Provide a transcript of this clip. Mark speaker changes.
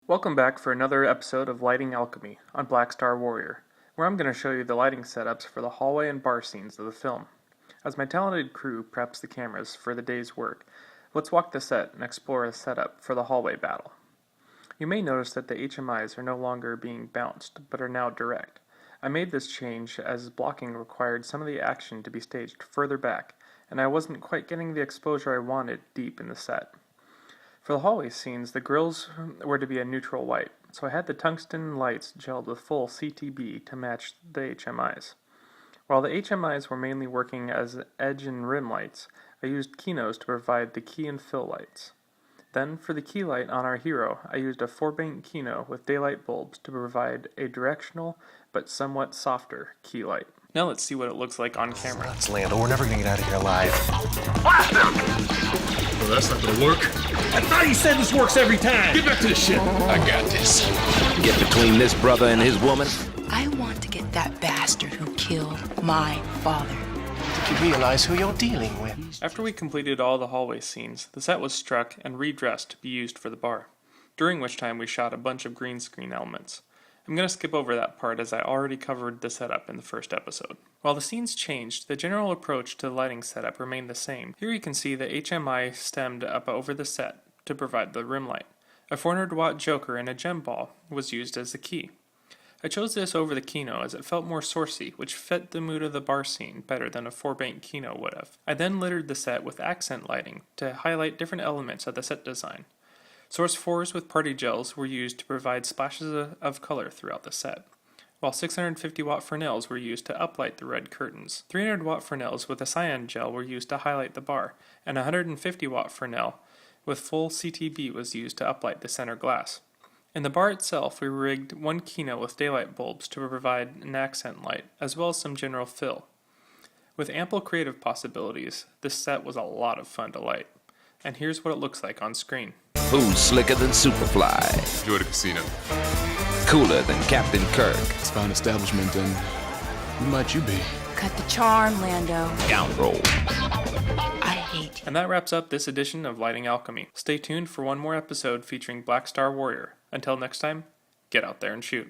Speaker 1: Welcome back for another episode of Lighting Alchemy on Blackstar Warrior, where I'm going to show you the lighting setups for the hallway and bar scenes of the film. As my talented crew preps the cameras for the day's work, let's walk the set and explore the setup for the hallway battle. You may notice that the HMIs are no longer being bounced, but are now direct. I made this change as blocking required some of the action to be staged further back, and I wasn't quite getting the exposure I wanted deep in the set. For the hallway scenes, the grills were to be a neutral white, so I had the tungsten lights gelled with full CTB to match the HMIs. While the HMIs were mainly working as edge and rim lights, I used Kinos to provide the key and fill lights. Then, for the key light on our hero, I used a 4-bank Kino with daylight bulbs to provide a directional, but somewhat softer key light. Now let's see what it looks like on camera.
Speaker 2: Let's land, or we're never gonna get out of here alive.
Speaker 3: Blast him!
Speaker 4: Well, that's not gonna work.
Speaker 3: I thought you said this works every time!
Speaker 4: Get back to the ship.
Speaker 2: I got this.
Speaker 5: Get between this brother and his woman.
Speaker 6: I want to get that bastard who killed my father.
Speaker 2: You realize who you're dealing with.
Speaker 1: After we completed all the hallway scenes, the set was struck and redressed to be used for the bar, during which time we shot a bunch of green screen elements. I'm going to skip over that part as I already covered the setup in the first episode. While the scenes changed, the general approach to the lighting setup remained the same. Here you can see the HMI stemmed up over the set to provide the rim light. A 400-watt joker and a gem ball was used as the key. I chose this over the Kino as it felt more sourcey, which fit the mood of the bar scene better than a 4-bank Kino would have. I then littered the set with accent lighting to highlight different elements of the set design. Source 4s with party gels were used to provide splashes of color throughout the set, while 650-watt Fresnels were used to uplight the red curtains. 300-watt Fresnels with a cyan gel were used to highlight the bar, and a 150-watt Fresnel with full CTB was used to uplight the center glass. In the bar itself, we rigged one Kino with daylight bulbs to provide an accent light, as well as some general fill. With ample creative possibilities, this set was a lot of fun to light. And here's what it looks like on screen.
Speaker 5: Who's slicker than Superfly?
Speaker 4: Enjoy the casino.
Speaker 5: Cooler than Captain Kirk?
Speaker 4: It's a fine establishment, and who might you be?
Speaker 6: Cut the charm, Lando.
Speaker 5: Scoundrel.
Speaker 6: I hate you.
Speaker 1: And that wraps up this edition of Lighting Alchemy. Stay tuned for one more episode featuring Blackstar Warrior. Until next time, get out there and shoot.